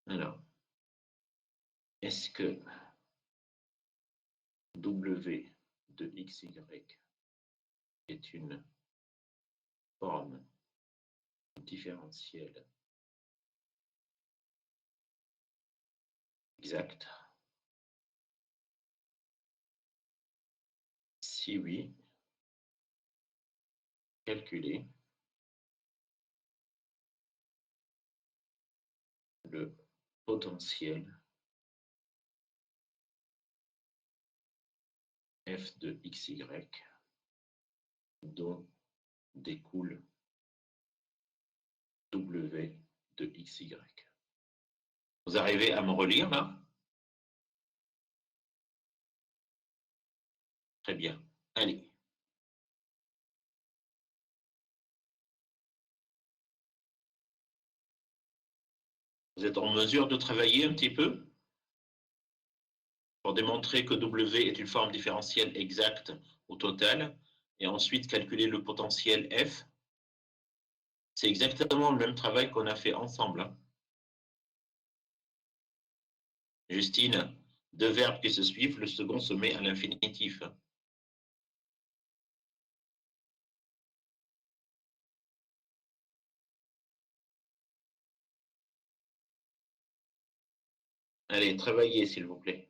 Alors, est-ce que W de XY est une forme différentielle exacte? Si oui, calculez le potentiel f de xy dont découle w de xy. Vous arrivez à me relire là? Très bien. Allez. Vous êtes en mesure de travailler un petit peu pour démontrer que W est une forme différentielle exacte au total et ensuite calculer le potentiel F. C'est exactement le même travail qu'on a fait ensemble. Hein. Justine, deux verbes qui se suivent, le second se met à l'infinitif. Allez, travaillez s'il vous plaît.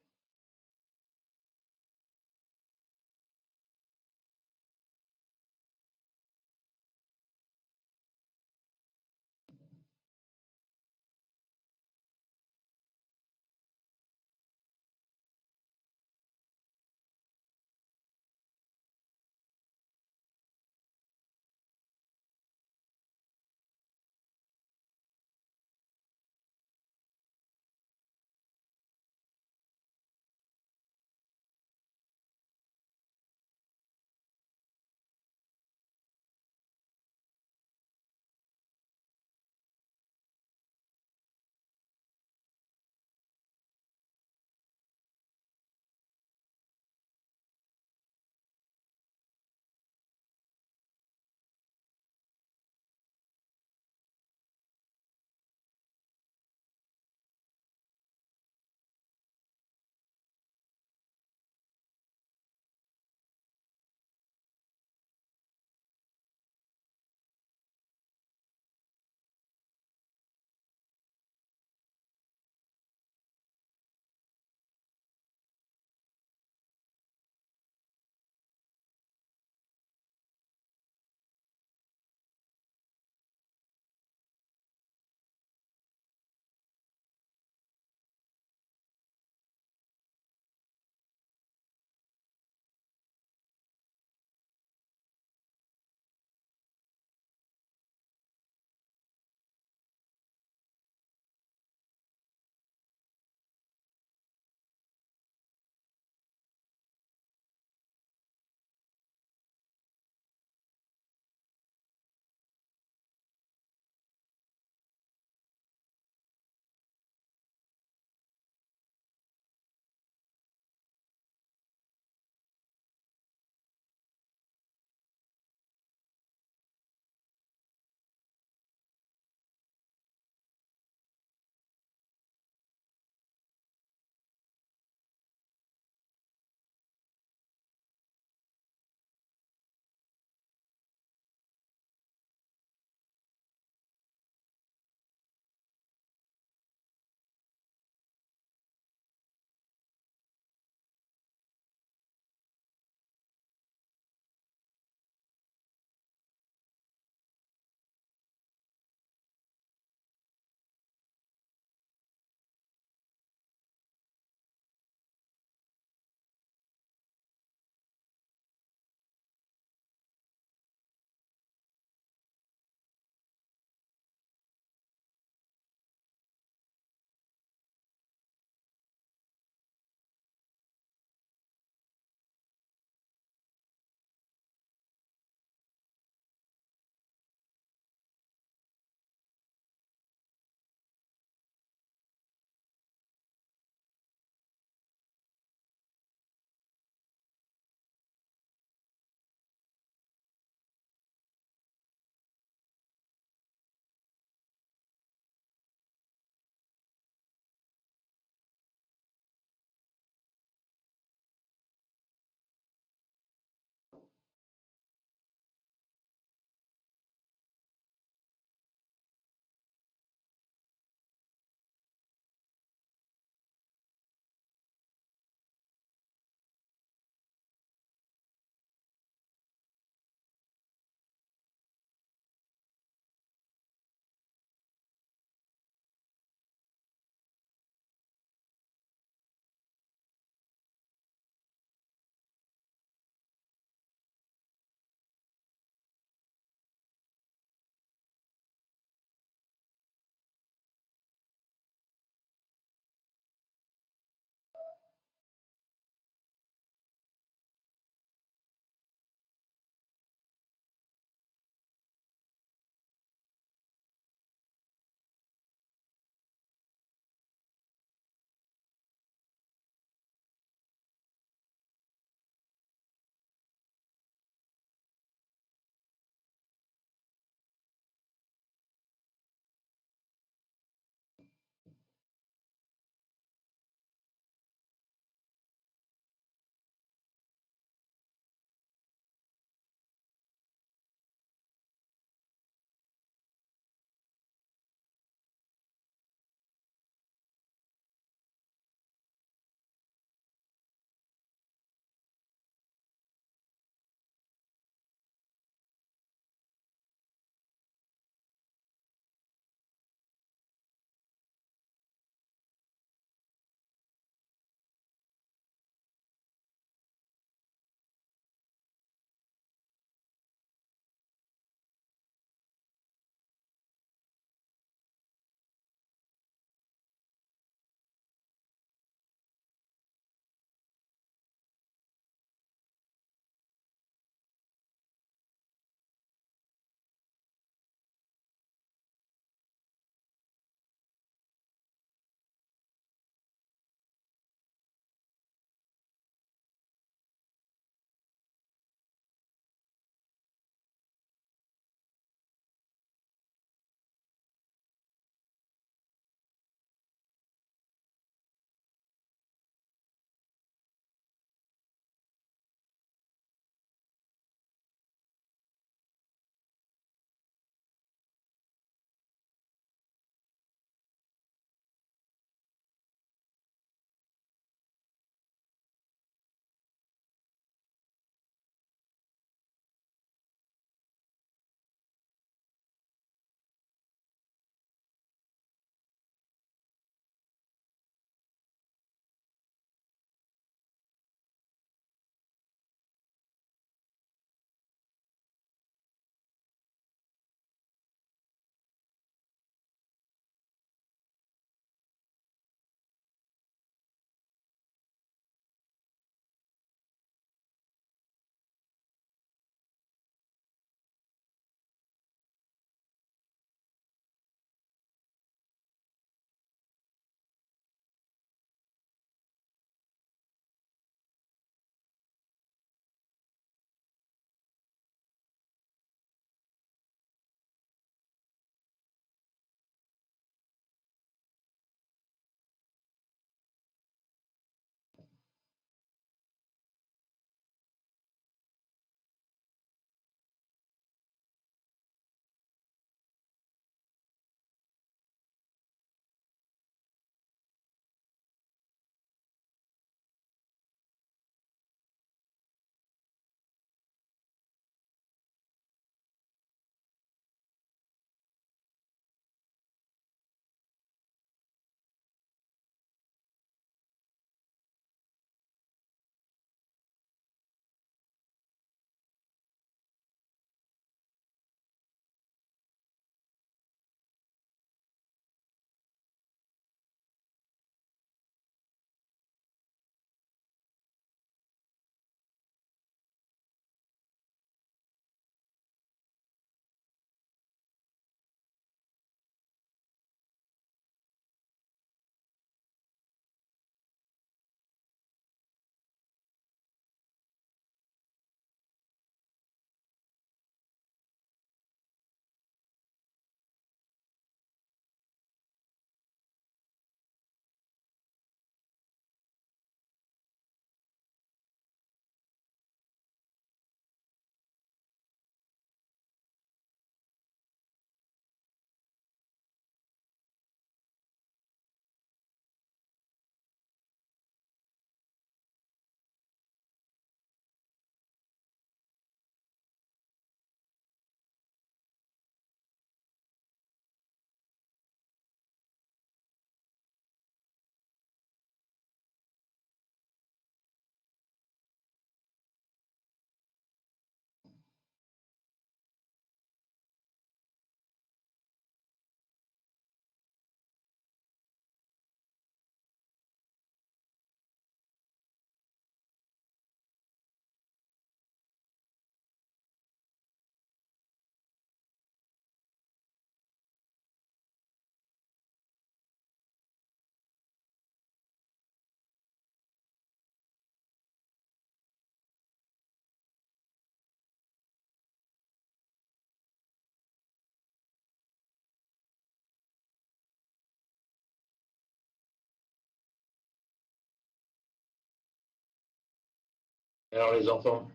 Alors les enfants,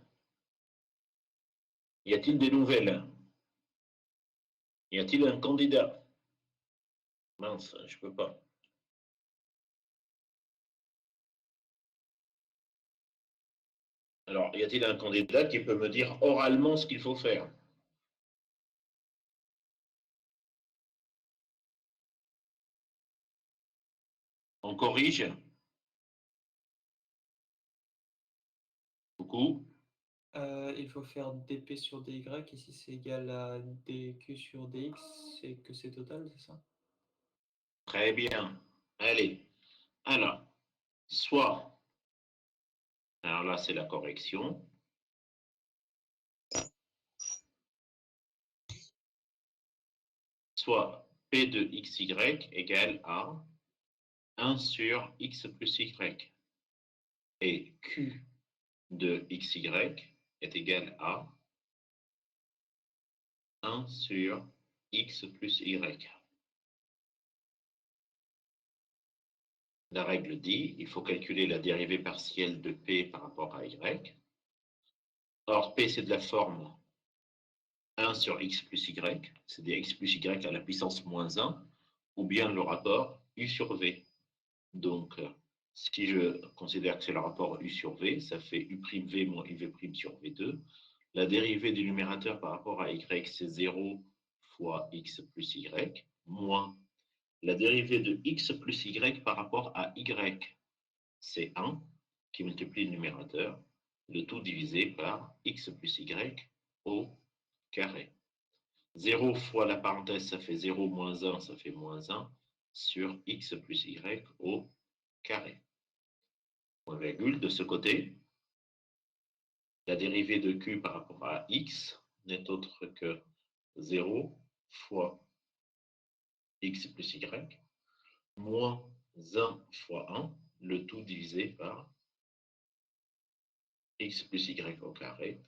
y a-t-il des nouvelles? Y a-t-il un candidat? Mince, je peux pas. Alors, y a-t-il un candidat qui peut me dire oralement ce qu'il faut faire? On corrige? Beaucoup? Il faut faire dp sur dy, et si c'est égal à dq sur dx, c'est que c'est total, c'est ça? Très bien. Allez. Alors, soit, alors là, c'est la correction. Soit P de xy égale à 1 sur x plus y. Et Q de xy est égal à 1 sur x plus y. La règle dit il faut calculer la dérivée partielle de P par rapport à y. Or, P, c'est de la forme 1 sur x plus y, c'est-à-dire x plus y à la puissance moins 1, ou bien le rapport u sur v. Donc, si je considère que c'est le rapport u sur v, ça fait u'v moins uv' sur v2. La dérivée du numérateur par rapport à y, c'est 0 fois x plus y, moins la dérivée de x plus y par rapport à y, c'est 1 qui multiplie le numérateur, le tout divisé par x plus y au carré. 0 fois la parenthèse, ça fait 0 moins 1, ça fait moins 1 sur x plus y au carré. Point virgule, de ce côté, la dérivée de q par rapport à x n'est autre que 0 fois x plus y moins 1 fois 1, le tout divisé par x plus y au carré,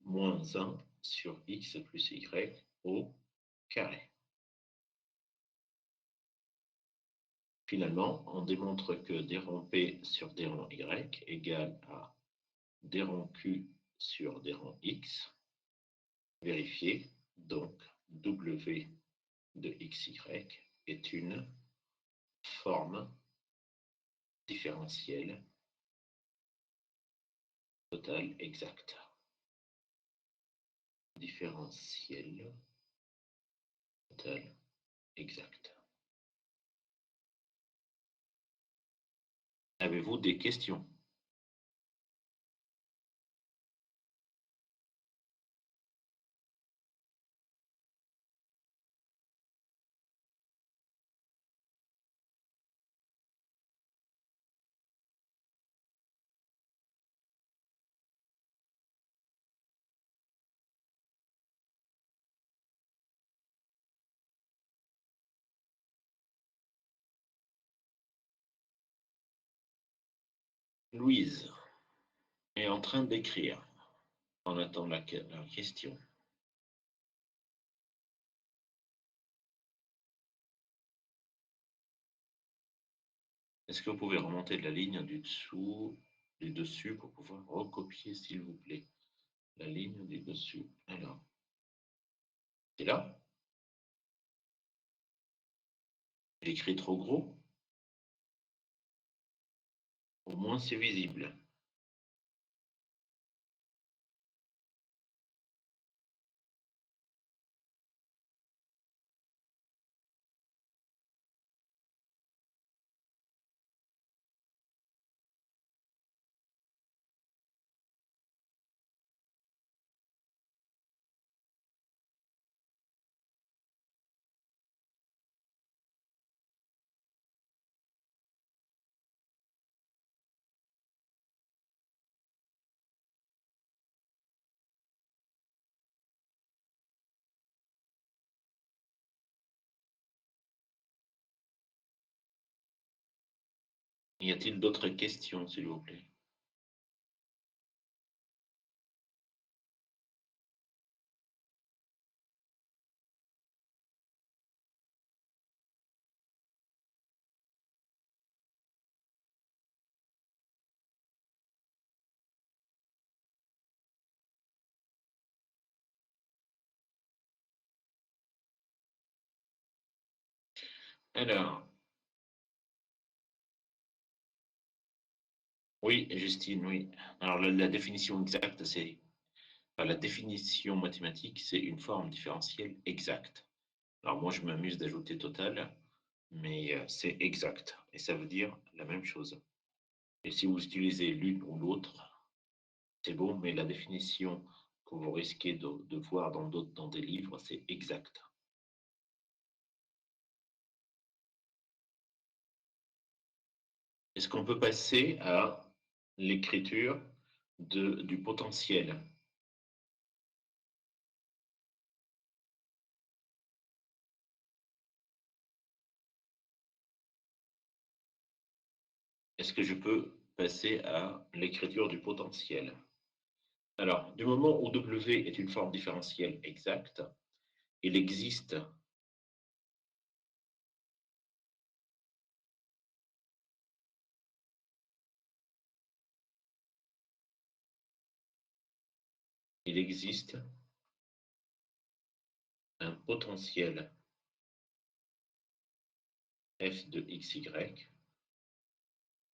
moins 1 sur x plus y au carré. Finalement, on démontre que d rond P sur d rond y égale à d rond Q sur d rond x. Vérifier, donc W de xy est une forme différentielle totale exacte. Différentielle totale exacte. Avez-vous des questions? Louise est en train d'écrire. On attend la question. Est-ce que vous pouvez remonter de la ligne du dessous, du dessus pour pouvoir recopier, s'il vous plaît, la ligne du dessus? Alors, c'est là? J'écris trop gros? Au moins, c'est visible. Y a-t-il d'autres questions, s'il vous plaît? Alors, oui, Justine, oui. Alors, la définition exacte, c'est... enfin, la définition mathématique, c'est une forme différentielle exacte. Alors, moi, je m'amuse d'ajouter total, mais c'est exact. Et ça veut dire la même chose. Et si vous utilisez l'une ou l'autre, c'est bon, mais la définition que vous risquez de voir dans des livres, c'est exact. Est-ce qu'on peut passer à l'écriture du potentiel? Est-ce que je peux passer à l'écriture du potentiel? Alors, du moment où W est une forme différentielle exacte, il existe un potentiel f de xy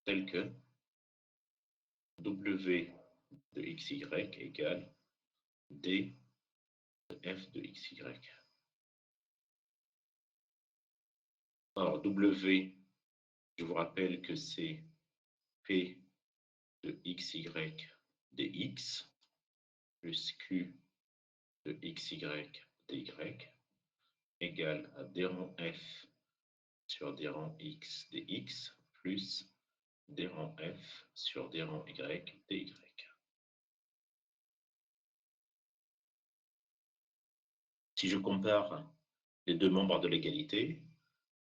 tel que W de xy égale d de f de xy. Alors, W, je vous rappelle que c'est P de xy dx plus Q de xy dy égale à d rang f sur d rang x dx plus d rang f sur d rang y dy. Si je compare les deux membres de l'égalité,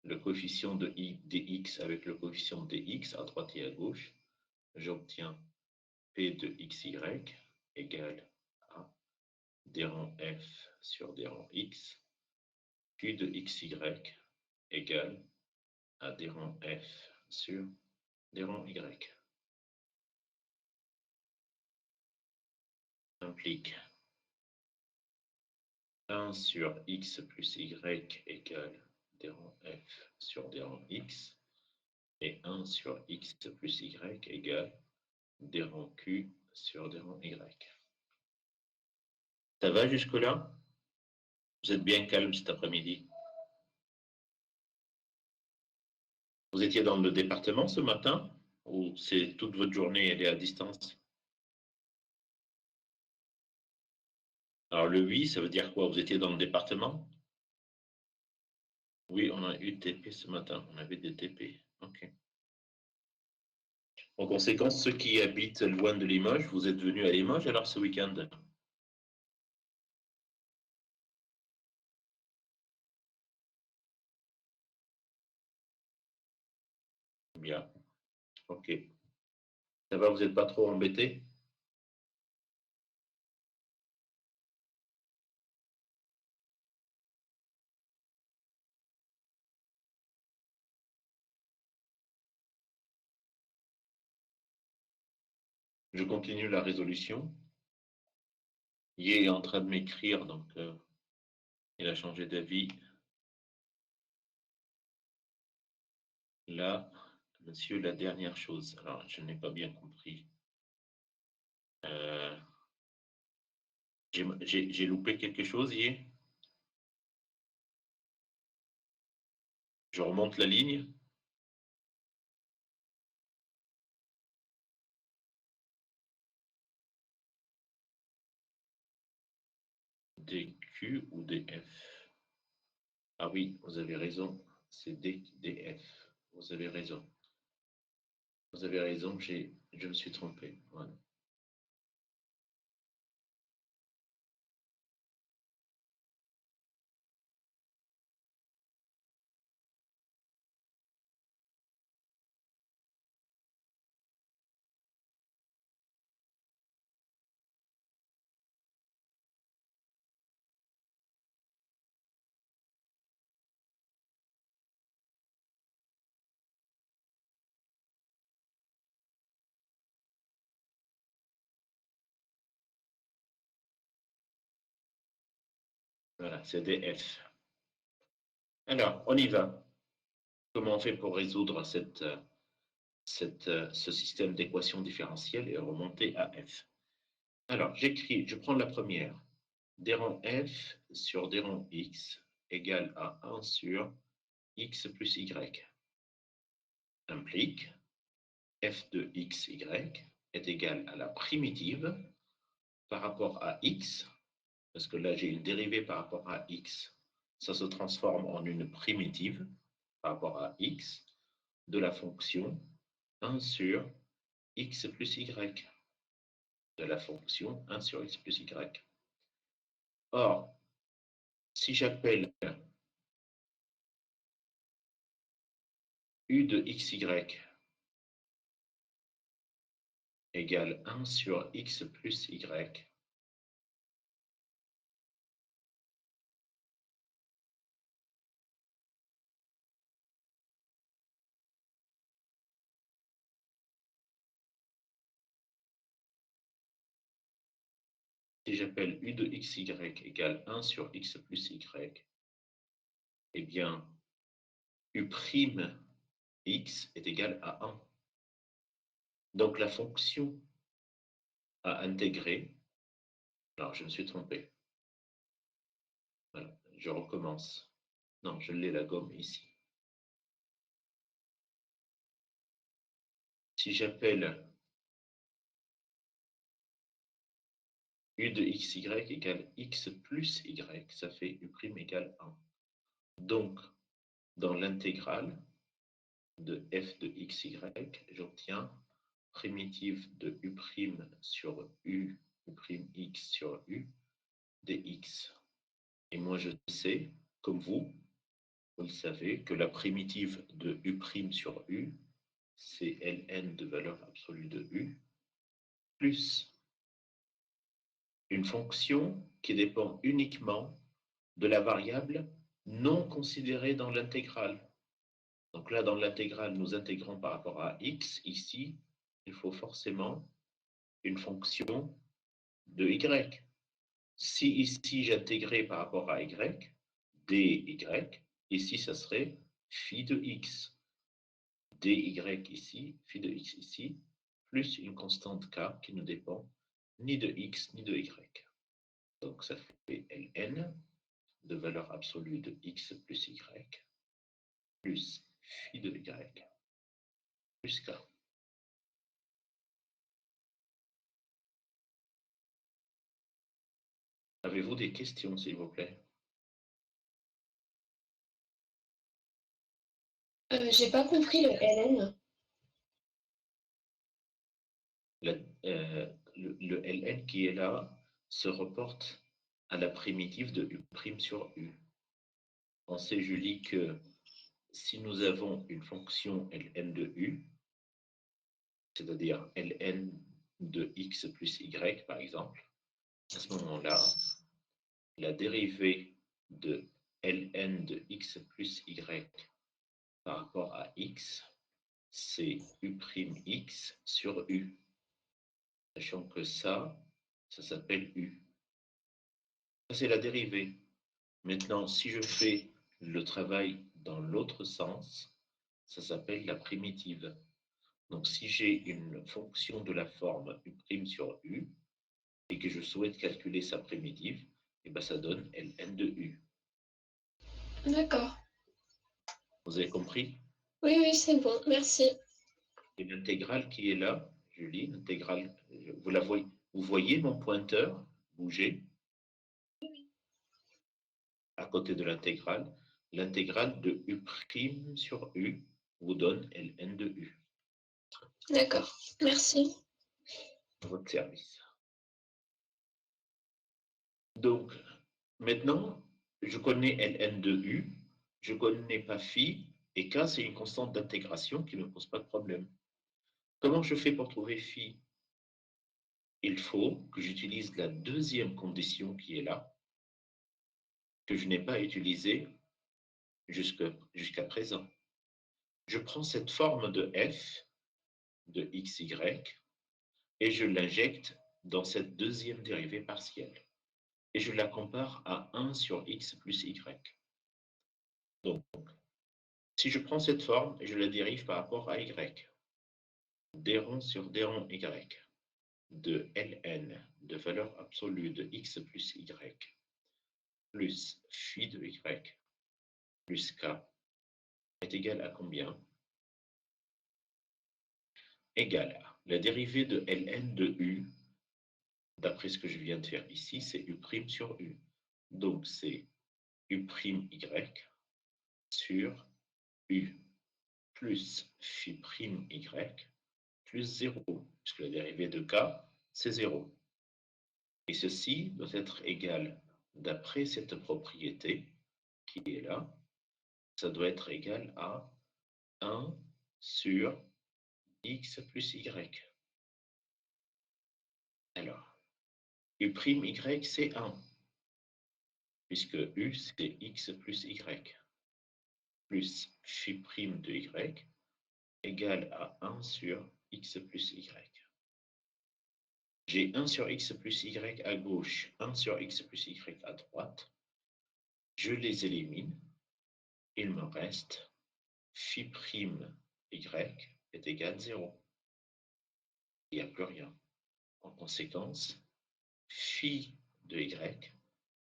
le coefficient de I dx avec le coefficient dx à droite et à gauche, j'obtiens P de xy égale à d rang f sur d rang x, Q de xy égale à d rang f sur d rang y. Implique 1 sur x plus y égale d rang f sur d rang x et 1 sur x plus y égale d rang q sur d rang y. Ça va jusque-là? Vous êtes bien calme cet après-midi? Vous étiez dans le département ce matin ou c'est toute votre journée, elle est à distance? Alors le oui, ça veut dire quoi? Vous étiez dans le département? Oui, on a eu TP ce matin, on avait des TP. Ok. En conséquence, ceux qui habitent loin de Limoges, vous êtes venus à Limoges alors ce week-end? Bien, ok. Ça va, vous n'êtes pas trop embêtés? Je continue la résolution. Yé est en train de m'écrire, donc il a changé d'avis. Là, monsieur, la dernière chose. Alors, je n'ai pas bien compris. Euh, j'ai loupé quelque chose, Yé? Je remonte la ligne. DQ ou DF? Ah oui, vous avez raison. C'est DF. Vous avez raison. Vous avez raison, je me suis trompé. Voilà. Voilà, c'est DF. Alors, on y va. Comment on fait pour résoudre ce système d'équations différentielles et remonter à f? Alors, je prends la première. D rond f sur D rond x égale à 1 sur x plus y implique f de x, y est égal à la primitive par rapport à x, parce que là j'ai une dérivée par rapport à x, ça se transforme en une primitive par rapport à x de la fonction 1 sur x plus y, de la fonction 1 sur x plus y. Or, si j'appelle u de xy égale 1 sur x plus y, si j'appelle u de xy égale 1 sur x plus y, eh bien, u' x est égal à 1. Donc la fonction à intégrer, alors je me suis trompé. Voilà, je recommence. Non, je l'ai la gomme ici. Si j'appelle u de xy égale x plus y, ça fait u' égale 1. Donc, dans l'intégrale de f de xy, j'obtiens primitive de u' sur u, u'x sur u, dx. Et moi, je sais, comme vous le savez, que la primitive de u' sur u, c'est ln de valeur absolue de u, plus une fonction qui dépend uniquement de la variable non considérée dans l'intégrale. Donc là, dans l'intégrale, nous intégrons par rapport à x. Ici, il faut forcément une fonction de y. Si ici, j'intégrais par rapport à y, dy, ici, ça serait phi de x. dy ici, phi de x ici, plus une constante k qui ne dépend ni de x ni de y. Donc ça fait ln de valeur absolue de x plus y plus phi de y plus k. Avez-vous des questions, s'il vous plaît? J'ai pas compris le ln. Le ln qui est là se reporte à la primitive de u' sur u. On sait, Julie, que si nous avons une fonction ln de u, c'est-à-dire ln de x plus y, par exemple, à ce moment-là, la dérivée de ln de x plus y par rapport à x, c'est u'x sur u. Sachant que ça s'appelle u. Ça, c'est la dérivée. Maintenant, si je fais le travail dans l'autre sens, ça s'appelle la primitive. Donc, si j'ai une fonction de la forme u' sur u et que je souhaite calculer sa primitive, et ben, ça donne ln de u. D'accord. Vous avez compris? Oui, oui, c'est bon, merci. Et l'intégrale qui est là, Julie, l'intégrale, vous la voyez, vous voyez mon pointeur bouger à côté de l'intégrale. L'intégrale de u' sur u vous donne ln de u. D'accord, merci. À votre service. Donc, maintenant, je connais ln de u, je ne connais pas phi, et k, c'est une constante d'intégration qui ne pose pas de problème. Comment je fais pour trouver phi? Il faut que j'utilise la deuxième condition qui est là, que je n'ai pas utilisée jusqu'à présent. Je prends cette forme de f de xy et je l'injecte dans cette deuxième dérivée partielle. Et je la compare à 1 sur x plus y. Donc, Si je prends cette forme et je la dérive par rapport à y, d rond sur d rond y, de ln de valeur absolue de x plus y, plus phi de y, plus k, est égal à combien? Égal à la dérivée de ln de u, d'après ce que je viens de faire ici, c'est u' sur u. Donc, c'est u' y sur u plus phi' y plus 0, puisque la dérivée de k, c'est 0. Et ceci doit être égal, d'après cette propriété qui est là, ça doit être égal à 1 sur x plus y. Alors, u', c'est 1, puisque u, c'est x plus y, plus phi' de y, égale à 1 sur x plus y. J'ai 1 sur x plus y à gauche, 1 sur x plus y à droite. Je les élimine. Il me reste phi' y est égal à 0. Il n'y a plus rien. En conséquence, phi de y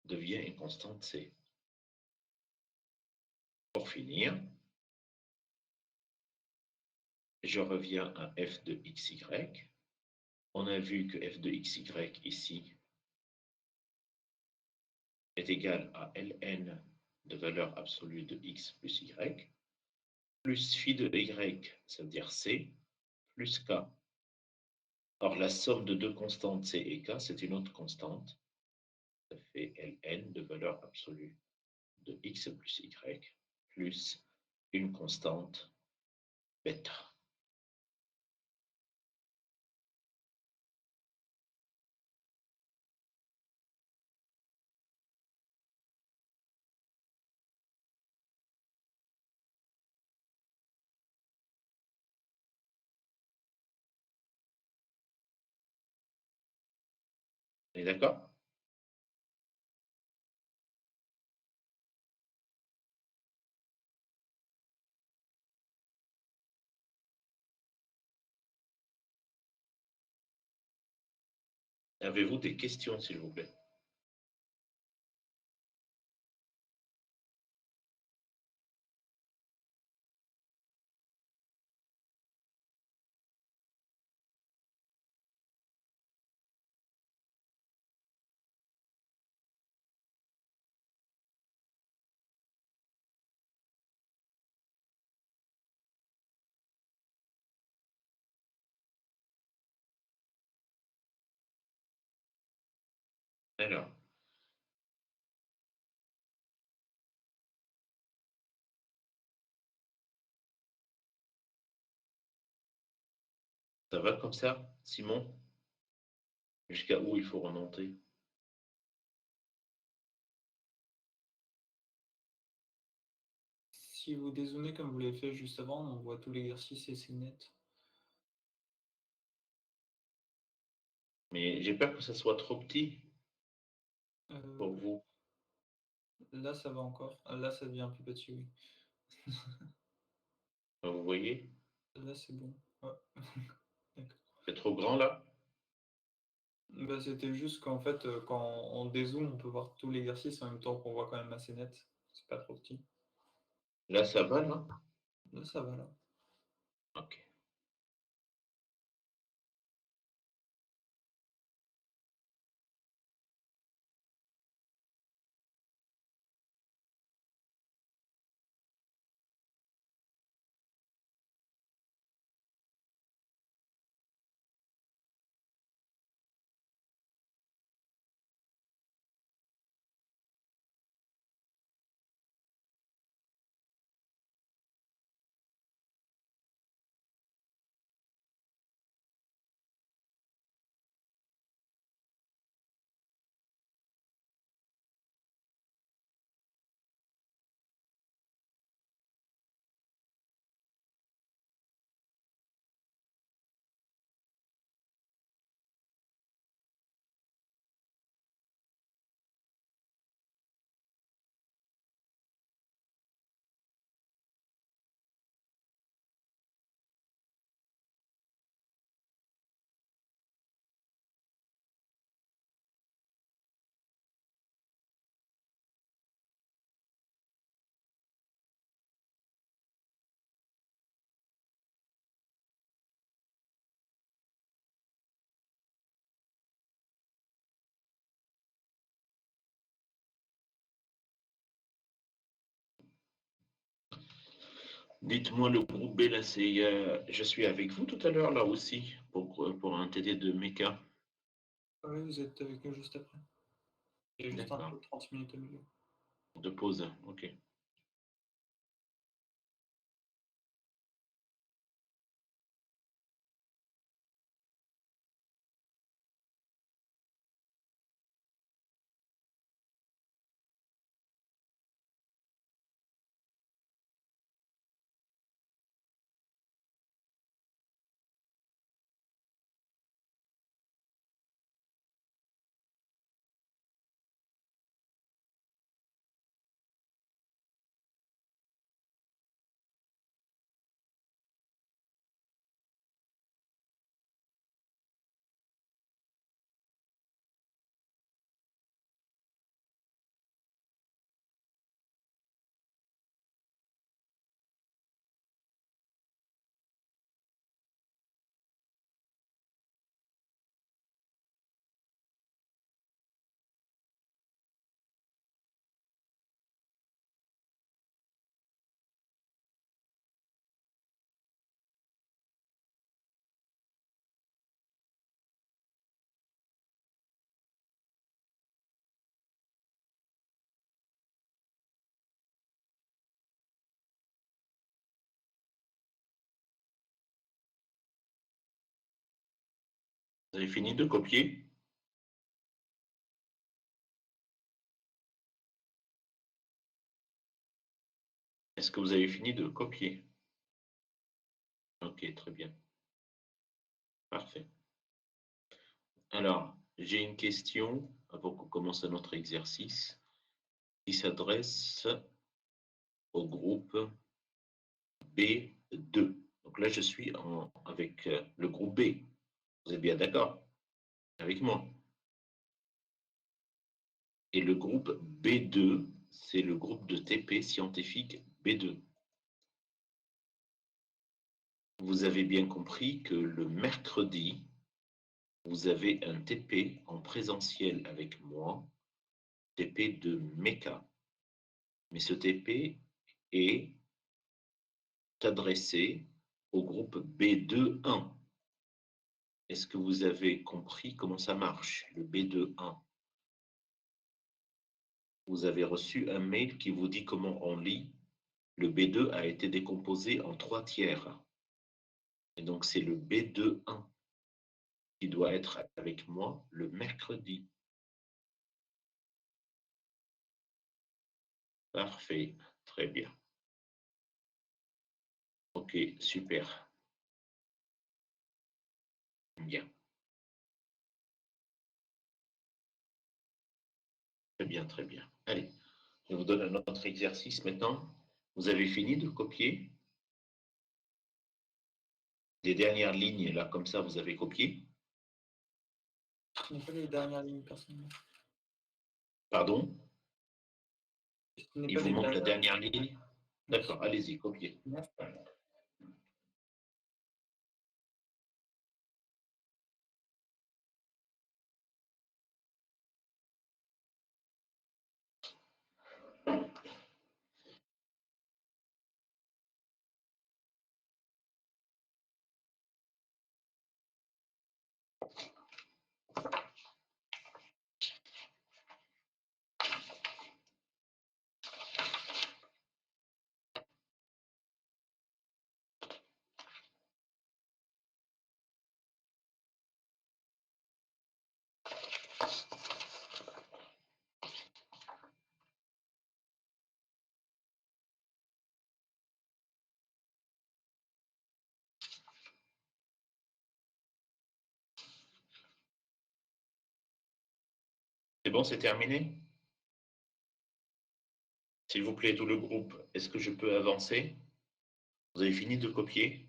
devient une constante c. Pour finir, je reviens à f de xy. On a vu que f de xy ici est égal à ln de valeur absolue de x plus y, plus phi de y, c'est-à-dire c, plus k. Or, la somme de deux constantes c et k, c'est une autre constante. Ça fait ln de valeur absolue de x plus y, plus une constante bêta. On est d'accord? Avez-vous des questions, s'il vous plaît? Alors, ça va comme ça, Simon? Jusqu'à où il faut remonter? Si vous dézoomez comme vous l'avez fait juste avant, on voit tout l'exercice et c'est net. Mais j'ai peur que ça soit trop petit pour vous. Là, ça va encore. Là, ça devient plus petit, oui. Vous voyez? Là, c'est bon. Ouais. D'accord. C'est trop grand là? Bah, c'était juste qu'en fait, quand on dézoome, on peut voir tout l'exercice en même temps qu'on voit quand même assez net. C'est pas trop petit. Là, ça va là? Là, ça va, là. Ok. Dites-moi, le groupe B, là, c'est, je suis avec vous tout à l'heure, là aussi, pour un TD de méca. Ah oui, vous êtes avec nous juste après. Il y a juste un D'accord. peu de 30 minutes au milieu. De pause, ok. Vous avez fini de copier? Est-ce que vous avez fini de copier? Ok, très bien. Parfait. Alors, j'ai une question avant qu'on commence notre exercice qui s'adresse au groupe B2. Donc là, je suis avec le groupe B. Vous êtes bien d'accord avec moi? Et le groupe B2, c'est le groupe de TP scientifique B2. Vous avez bien compris que le mercredi, vous avez un TP en présentiel avec moi, TP de MECA. Mais ce TP est adressé au groupe B2.1. Est-ce que vous avez compris comment ça marche, le B2.1? Vous avez reçu un mail qui vous dit comment on lit. Le B2 a été décomposé en 3 tiers. Et donc, c'est le B2.1 qui doit être avec moi le mercredi. Parfait, très bien. Ok, super. Bien. Très bien, très bien. Allez, je vous donne un autre exercice maintenant. Vous avez fini de copier les dernières lignes, là, comme ça, vous avez copié. Je n'ai pas les dernières lignes personnellement. Pardon? Je n'ai Il pas vous les manque la dernières dernière ligne? D'accord, allez-y, copiez. lignes. C'est bon, c'est terminé? S'il vous plaît, tout le groupe, est-ce que je peux avancer? Vous avez fini de copier?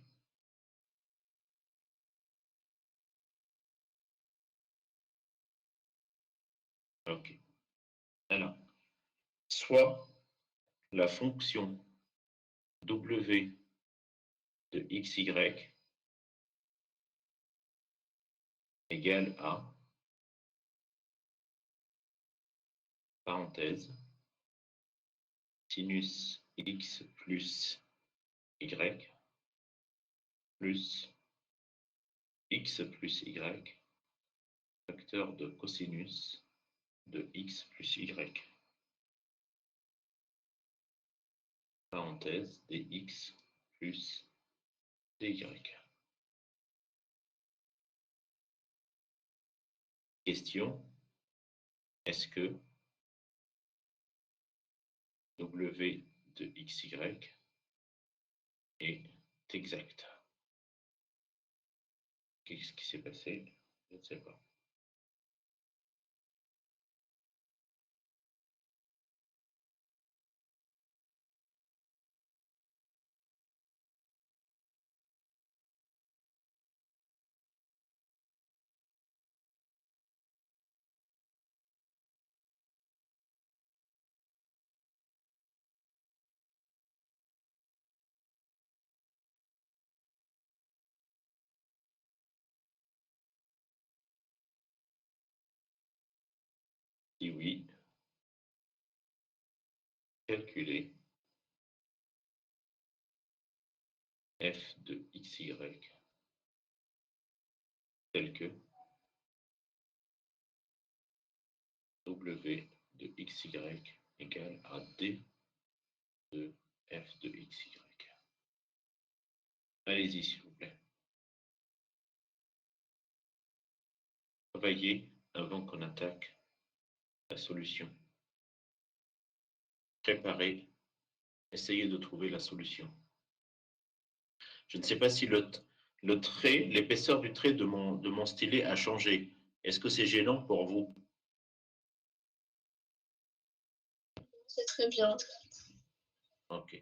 Ok. Alors, soit la fonction W de xy égale à, parenthèse, sinus x plus y plus x plus y, facteur de cosinus de x plus y, parenthèse dx plus dy. Question, est-ce que w de xy est exact? Qu'est-ce qui s'est passé? Je ne sais pas. Si oui, calculez f de xy tel que w de xy égale à d de f de xy. Allez-y, s'il vous plaît. Travaillez avant qu'on attaque la solution. Préparez, essayez de trouver la solution. Je ne sais pas si le trait, l'épaisseur du trait de mon stylet a changé. Est-ce que c'est gênant pour vous? C'est très bien. Ok.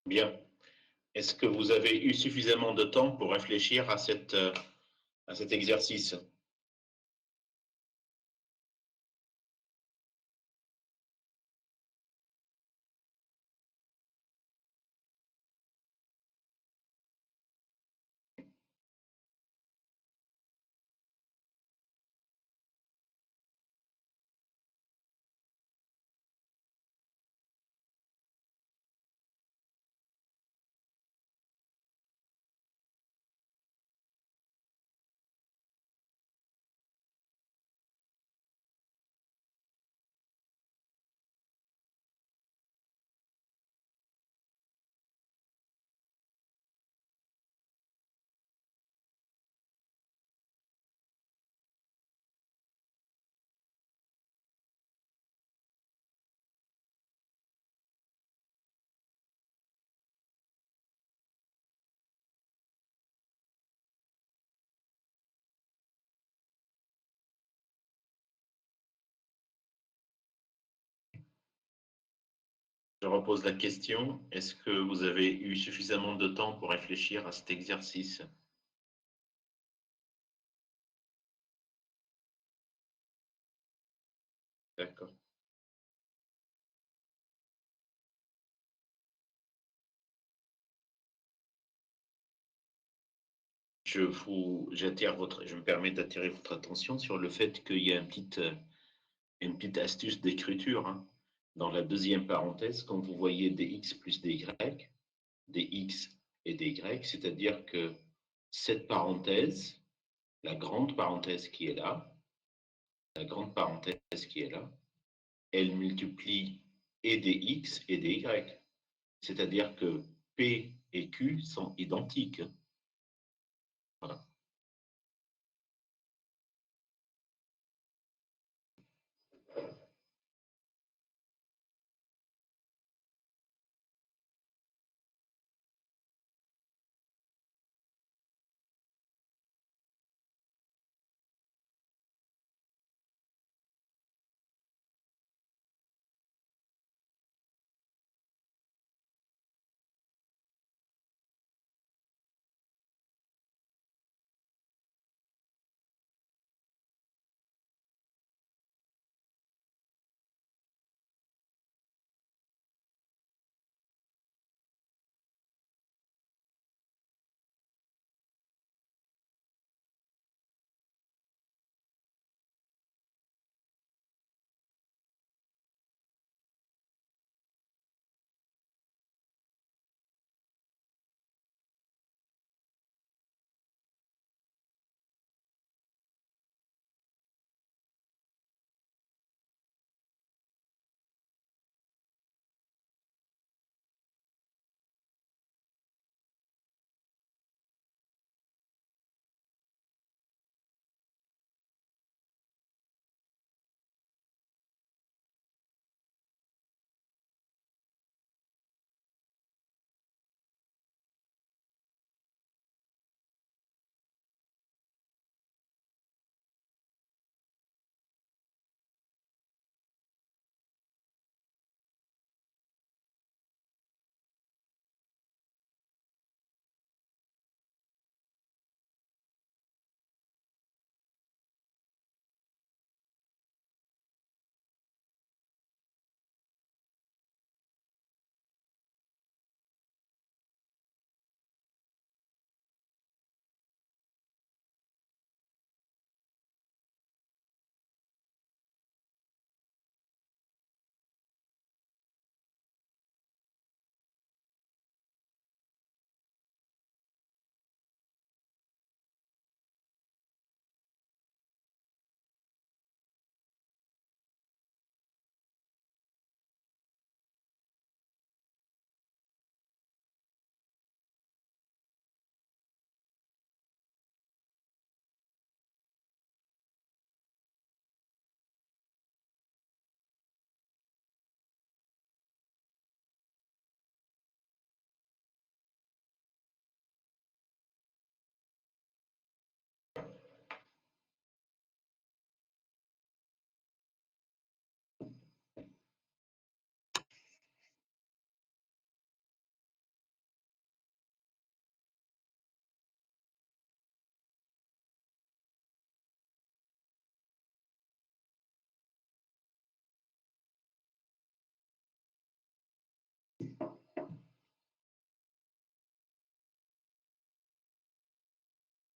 Bien. Est-ce que vous avez eu suffisamment de temps pour réfléchir à cet exercice? Je repose la question. Est-ce que vous avez eu suffisamment de temps pour réfléchir à cet exercice? D'accord. Je me permets d'attirer votre attention sur le fait qu'il y a une petite astuce d'écriture, hein. Dans la deuxième parenthèse, quand vous voyez des x plus des y, des x et des y, c'est-à-dire que cette parenthèse, la grande parenthèse qui est là, la grande parenthèse qui est là, elle multiplie et des x et des y. C'est-à-dire que P et Q sont identiques. Voilà.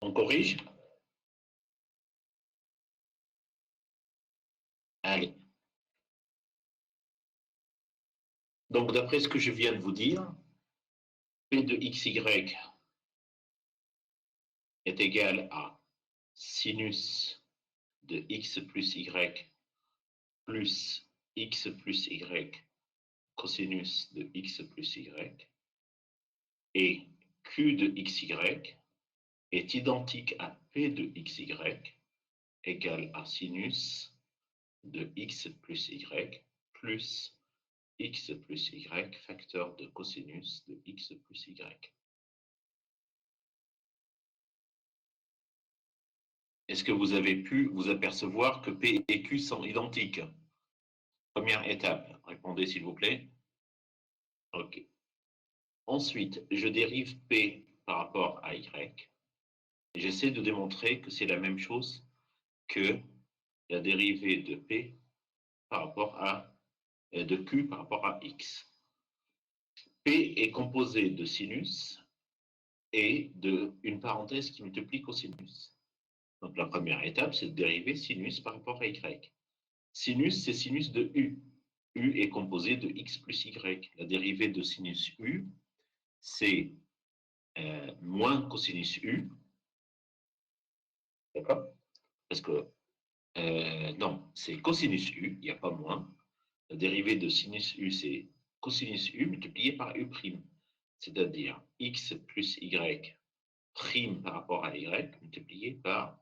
On corrige? Allez. Donc, d'après ce que je viens de vous dire, P de xy est égal à sinus de x plus y plus x plus y cosinus de x plus y, et q de xy est identique à p de xy égale à sinus de x plus y plus x plus y facteur de cosinus de x plus y. Est-ce que vous avez pu vous apercevoir que P et Q sont identiques? Première étape, répondez s'il vous plaît. OK. Ensuite, je dérive P par rapport à Y. J'essaie de démontrer que c'est la même chose que la dérivée de P par rapport à de Q par rapport à X. P est composé de sinus et d'une parenthèse qui multiplie cosinus. Donc la première étape, c'est de dériver sinus par rapport à Y. Sinus, c'est sinus de U. U est composé de X plus Y. La dérivée de sinus U, c'est moins cosinus U. D'accord? Parce que, non, c'est cosinus U, il n'y a pas moins. La dérivée de sinus U, c'est cosinus U multiplié par U', c'est-à-dire X plus Y prime par rapport à Y multiplié par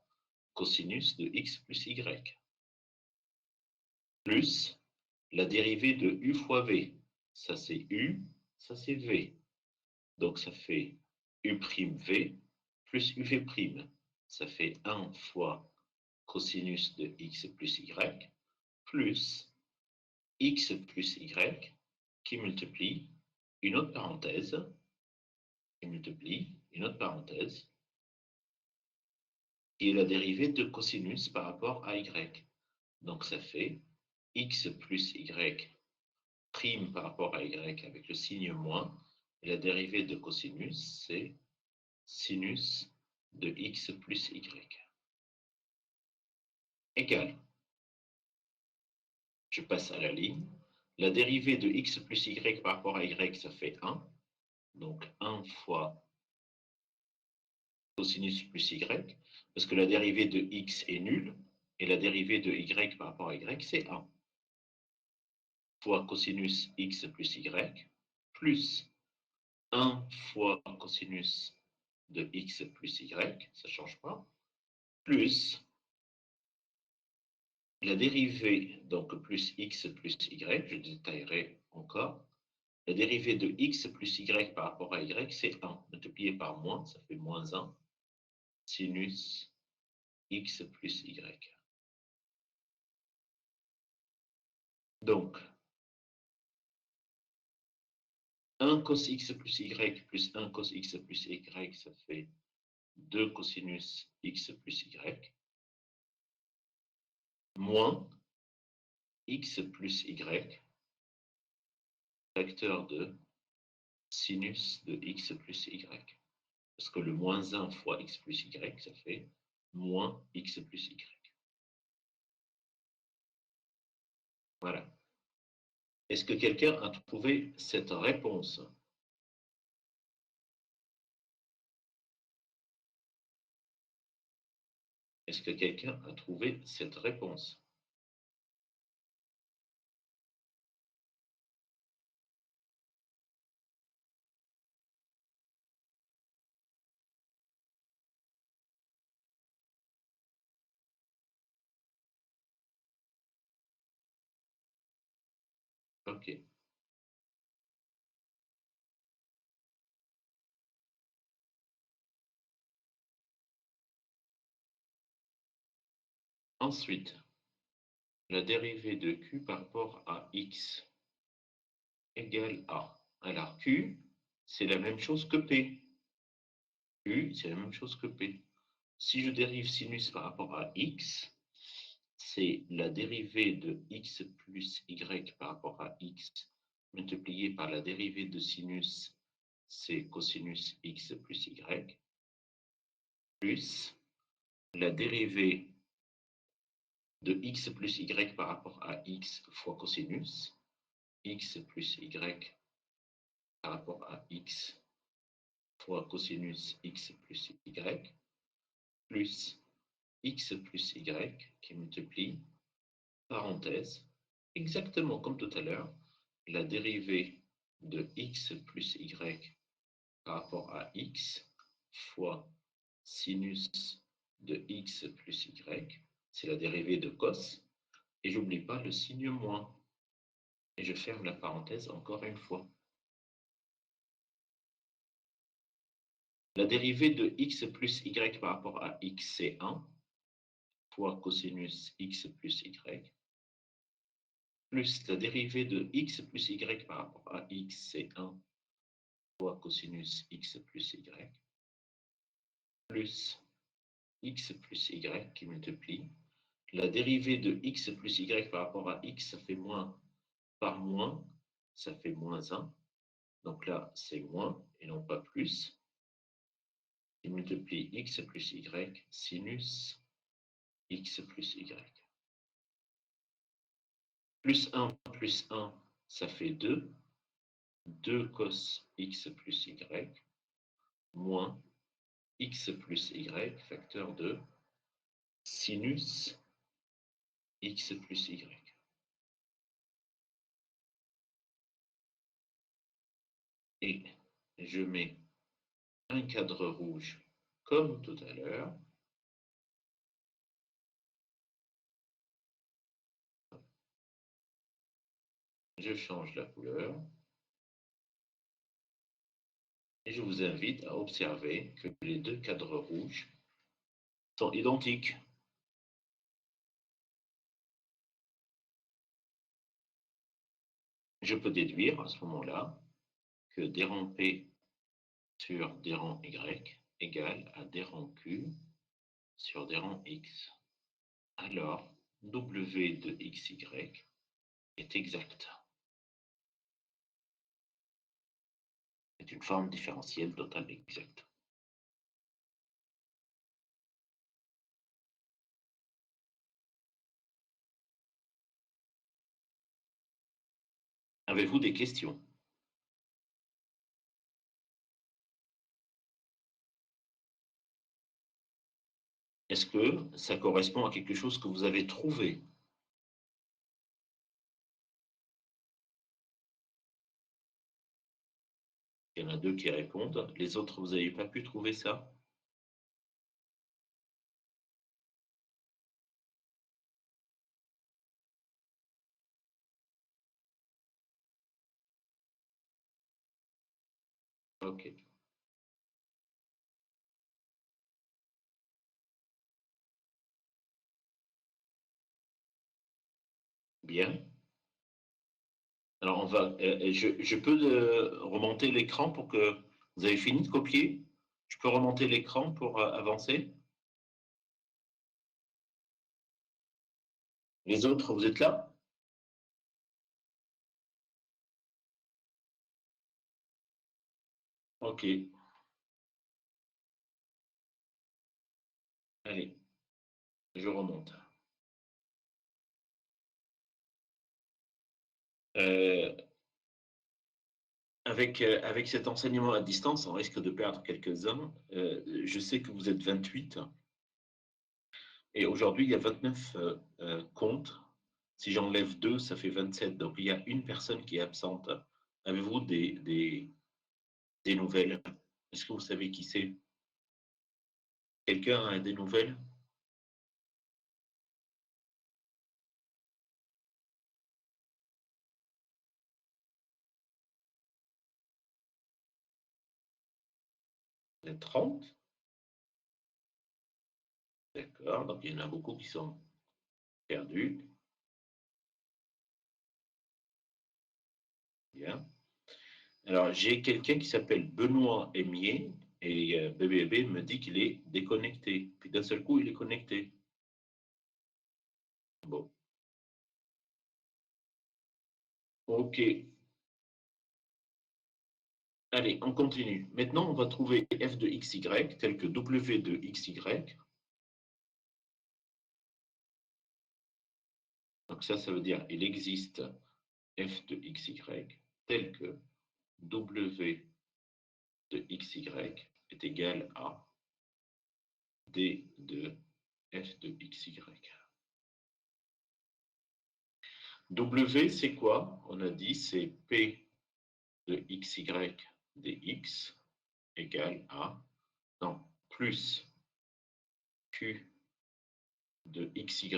cosinus de X plus Y. Plus la dérivée de U fois V. Ça, c'est U, ça, c'est V. Donc, ça fait U'V plus UV'. Ça fait 1 fois cosinus de X plus Y plus X plus Y qui multiplie une autre parenthèse, qui est la dérivée de cosinus par rapport à Y. Donc, ça fait X plus Y prime par rapport à Y avec le signe moins. Et la dérivée de cosinus, c'est sinus de X plus Y. Égal. Je passe à la ligne. La dérivée de X plus Y par rapport à Y, ça fait 1. Donc, 1 fois cosinus plus Y, parce que la dérivée de X est nulle, et la dérivée de Y par rapport à Y, c'est 1. Fois cosinus X plus Y, plus 1 fois cosinus de X plus Y, ça ne change pas, plus la dérivée, donc plus X plus Y, je détaillerai encore, la dérivée de X plus Y par rapport à Y, c'est 1, multiplié par moins, ça fait moins 1, sinus X plus Y. Donc, 1 cos X plus Y plus 1 cos X plus Y, ça fait 2 cosinus X plus Y, moins X plus Y, facteur de sinus de X plus Y. Parce que le moins 1 fois X plus Y, ça fait moins X plus Y. Voilà. Est-ce que quelqu'un a trouvé cette réponse? Est-ce que quelqu'un a trouvé cette réponse? OK. Ensuite, la dérivée de Q par rapport à X égale A. Alors, Q, c'est la même chose que P. Q, c'est la même chose que P. Si je dérive sinus par rapport à X, c'est la dérivée de X plus Y par rapport à X multiplié par la dérivée de sinus, c'est cosinus X plus Y, plus la dérivée de x plus y par rapport à x fois cosinus, x plus y par rapport à x fois cosinus x plus y, plus x plus y qui multiplie, parenthèse, exactement comme tout à l'heure, la dérivée de x plus y par rapport à x fois sinus de x plus y, c'est la dérivée de cos, et j'oublie pas le signe moins. Et je ferme la parenthèse encore une fois. La dérivée de x plus y par rapport à x, c'est 1, fois cosinus x plus y, plus la dérivée de x plus y par rapport à x, c'est 1, fois cosinus x plus y, plus x plus y qui multiplie. La dérivée de x plus y par rapport à x, ça fait moins par moins, ça fait moins 1. Donc là, c'est moins et non pas plus. Il multiplie x plus y sinus x plus y. Plus 1, ça fait 2. 2 cos x plus y, moins x plus y, facteur de sinus x plus y. Et je mets un cadre rouge comme tout à l'heure. Je change la couleur. Et je vous invite à observer que les deux cadres rouges sont identiques. Je peux déduire à ce moment-là que d rang P sur d rang Y égale à d rang Q sur d rang X. Alors, W de XY est exact. C'est une forme différentielle totale exacte. Avez-vous des questions? Est-ce que ça correspond à quelque chose que vous avez trouvé? Il y en a deux qui répondent. Les autres, vous n'avez pas pu trouver ça? Ok. Bien. Alors, on va, je peux remonter l'écran pour que vous avez fini de copier? Je peux remonter l'écran pour avancer? Les autres, vous êtes là? Ok. Allez, je remonte. Avec cet enseignement à distance, on risque de perdre quelques-uns. Je sais que vous êtes 28. Et aujourd'hui, il y a 29 comptes. Si j'enlève 2, ça fait 27. Donc, il y a une personne qui est absente. Avez-vous des nouvelles? Est-ce que vous savez qui c'est? Quelqu'un a des nouvelles? Vous êtes 30? D'accord. Donc, il y en a beaucoup qui sont perdus. Bien. Alors, j'ai quelqu'un qui s'appelle Benoît Aimier et BBB me dit qu'il est déconnecté. Puis d'un seul coup, il est connecté. Bon. Ok. Allez, on continue. Maintenant, on va trouver f de xy tel que w de xy. Donc ça veut dire il existe f de xy tel que w de xy est égal à d de f de xy. W, c'est quoi? On a dit c'est P de xy dx égale à, non, plus Q de xy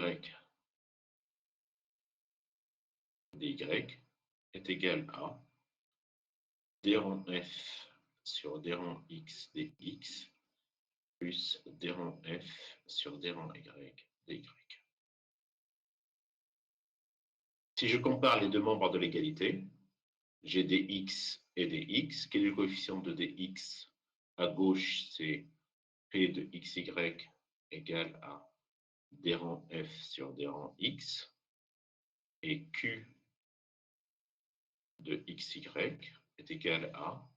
dy est égal à d rond f sur d rond x dx plus d rond f sur d rond y dy. Si je compare les deux membres de l'égalité, j'ai dx et dx. Quel est le coefficient de dx? À gauche, c'est P de xy égale à d rond f sur d rond x. Et Q de xy est égal à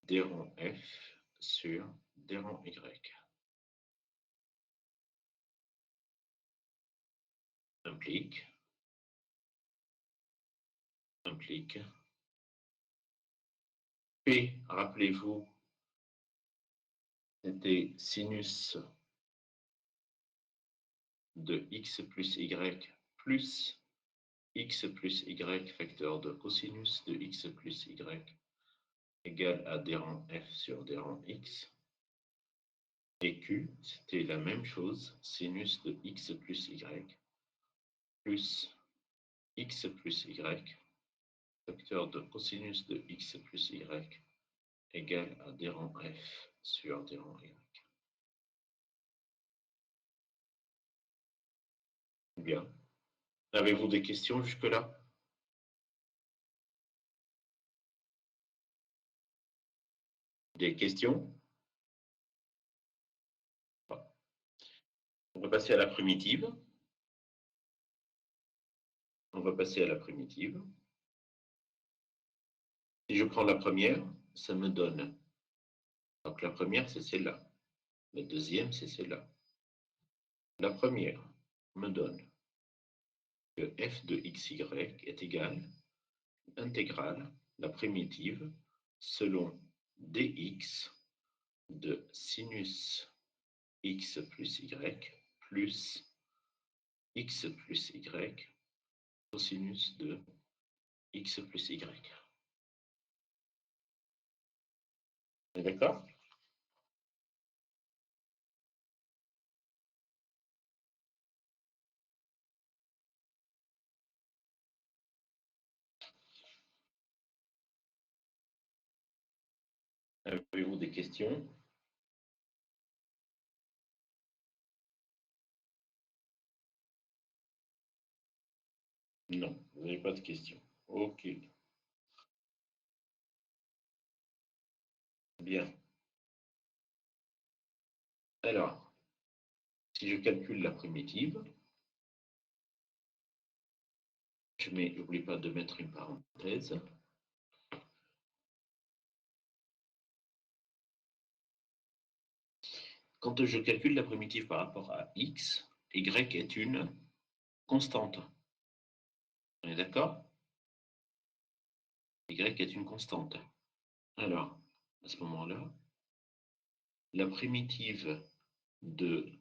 d rond f sur d rond y. Implique P, rappelez-vous, c'était sinus de x plus y plus x plus y facteur de cosinus de x plus y égale à d rond f sur d rond x. Et Q, c'était la même chose, sinus de x plus y plus x plus y facteur de cosinus de x plus y égale à d rond f sur d rond y. Bien. Avez-vous des questions jusque-là? Des questions? On va passer à la primitive. Si je prends la première, ça me donne. Donc la première, c'est celle-là. La deuxième, c'est celle-là. La première me donne que f de xy est égal à intégrale, la primitive, selon dx de sinus x plus y plus x plus y cosinus de x plus y. D'accord? Avez-vous des questions? Non, vous n'avez pas de questions. Ok. Bien. Alors, si je calcule la primitive, n'oublie pas de mettre une parenthèse. Quand je calcule la primitive par rapport à x, y est une constante. On est d'accord? Y est une constante. Alors, à ce moment-là, la primitive de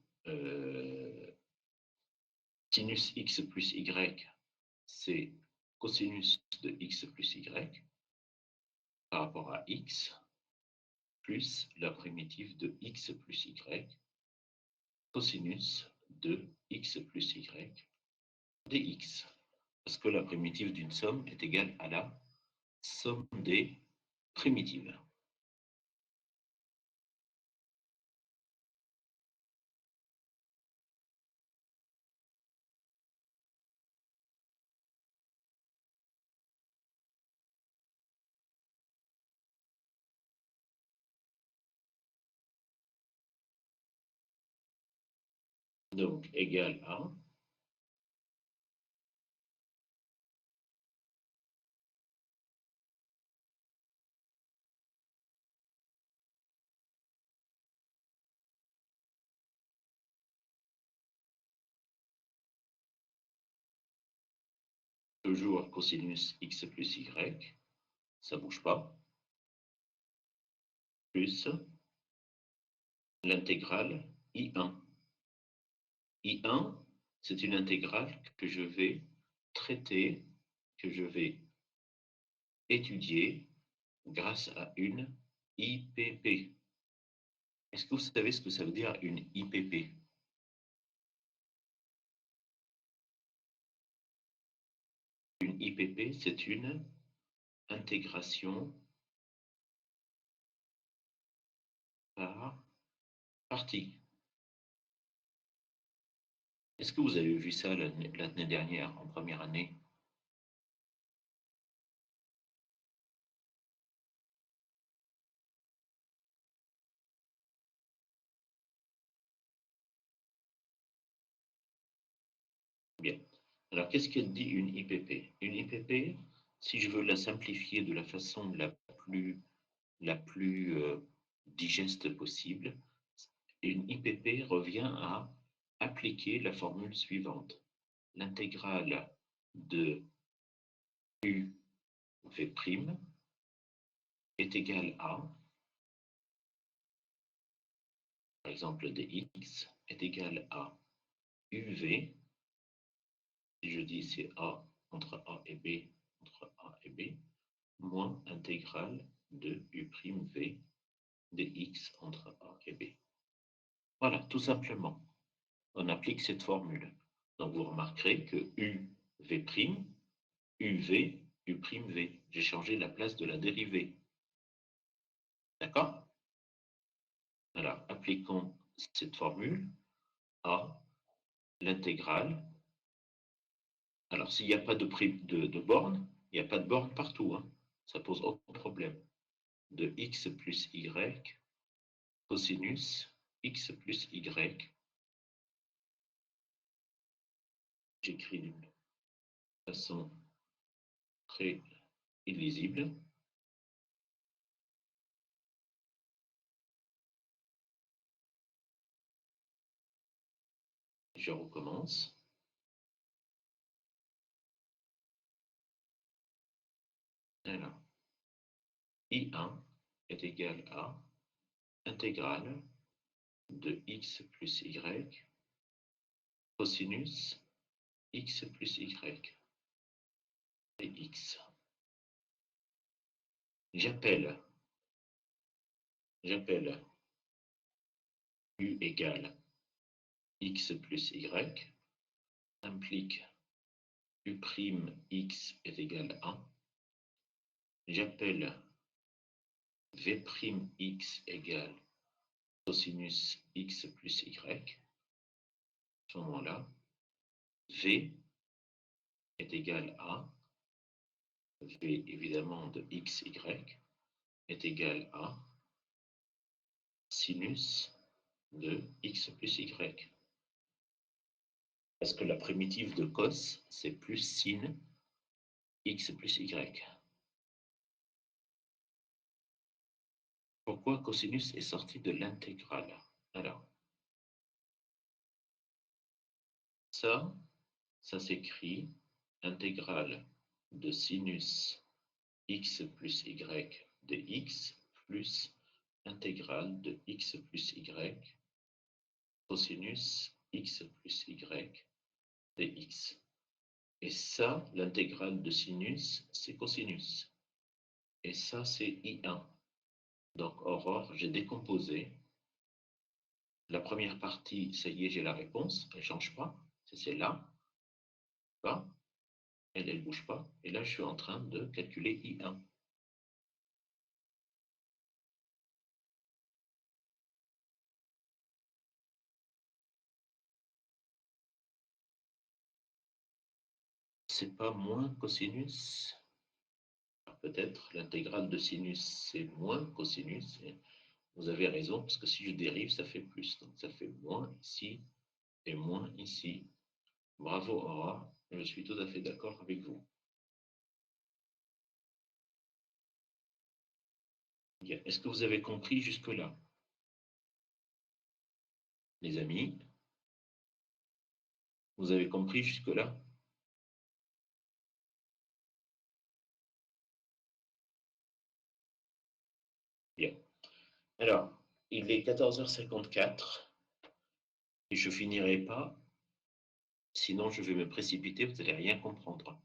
sinus x plus y, c'est cosinus de x plus y par rapport à x, plus la primitive de x plus y, cosinus de x plus y dx. Parce que la primitive d'une somme est égale à la somme des primitives. Donc, égal à toujours cosinus x plus y, ça ne bouge pas, plus l'intégrale I1. I1, c'est une intégrale que je vais traiter, que je vais étudier grâce à une IPP. Est-ce que vous savez ce que ça veut dire une IPP? Une IPP, c'est une intégration par partie. Est-ce que vous avez vu ça l'année dernière, en première année? Bien. Alors, qu'est-ce qu'elle dit une IPP? Une IPP, si je veux la simplifier de la façon la plus digeste possible, une IPP revient à appliquer la formule suivante. L'intégrale de UV' est égale à, par exemple, dx est égal à UV, si je dis c'est A entre A et B, entre A et B, moins intégrale de U'V dx entre A et B. Voilà, tout simplement. On applique cette formule. Donc vous remarquerez que UV', UV, U'V. J'ai changé la place de la dérivée. D'accord? Alors, appliquons cette formule à l'intégrale. Alors, s'il n'y a pas de borne, il n'y a pas de borne partout. Hein. Ça pose aucun problème. De x plus y, cosinus x plus y. J'écris d'une façon très illisible. Je recommence. Alors, I1 est égal à intégrale de x plus y cosinus x plus y dx. J'appelle U égale x plus y, implique U'x est égal à 1. J'appelle V'x égale cosinus x plus y. À ce moment-là, V est égal à V évidemment de xy est égal à sinus de x plus y. Parce que la primitive de cos, c'est plus sin x plus y. Pourquoi cosinus est sorti de l'intégrale? Alors, ça s'écrit intégrale de sinus x plus y de x plus intégrale de x plus y cosinus x plus y dx. Et ça, l'intégrale de sinus, c'est cosinus. Et ça, c'est I1. Donc, Aurore, j'ai décomposé. La première partie, ça y est, j'ai la réponse. Elle ne change pas. C'est celle-là. Elle ne bouge pas. Et là, je suis en train de calculer I1. C'est pas moins cosinus? Peut-être l'intégrale de sinus, c'est moins cosinus. Et vous avez raison, parce que si je dérive, ça fait plus. Donc ça fait moins ici et moins ici. Bravo Aura, je suis tout à fait d'accord avec vous. Est-ce que vous avez compris jusque-là? Les amis, vous avez compris jusque-là? Alors, il est 14h54 et je finirai pas, sinon je vais me précipiter, vous n'allez rien comprendre.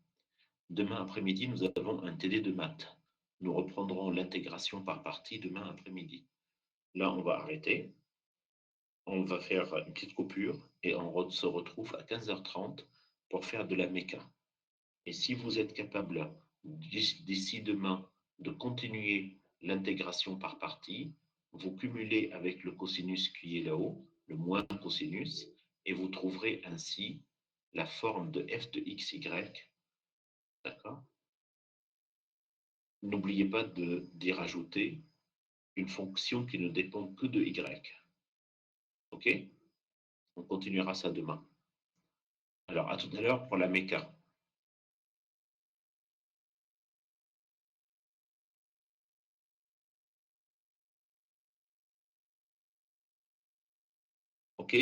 Demain après-midi, nous avons un TD de maths. Nous reprendrons l'intégration par partie demain après-midi. Là, on va arrêter. On va faire une petite coupure et on se retrouve à 15h30 pour faire de la méca. Et si vous êtes capable d'ici demain de continuer l'intégration par partie, vous cumulez avec le cosinus qui est là-haut, le moins cosinus, et vous trouverez ainsi la forme de f de xy. D'accord? N'oubliez pas d'y rajouter une fonction qui ne dépend que de y. OK? On continuera ça demain. Alors, à tout à l'heure pour la méca. OK?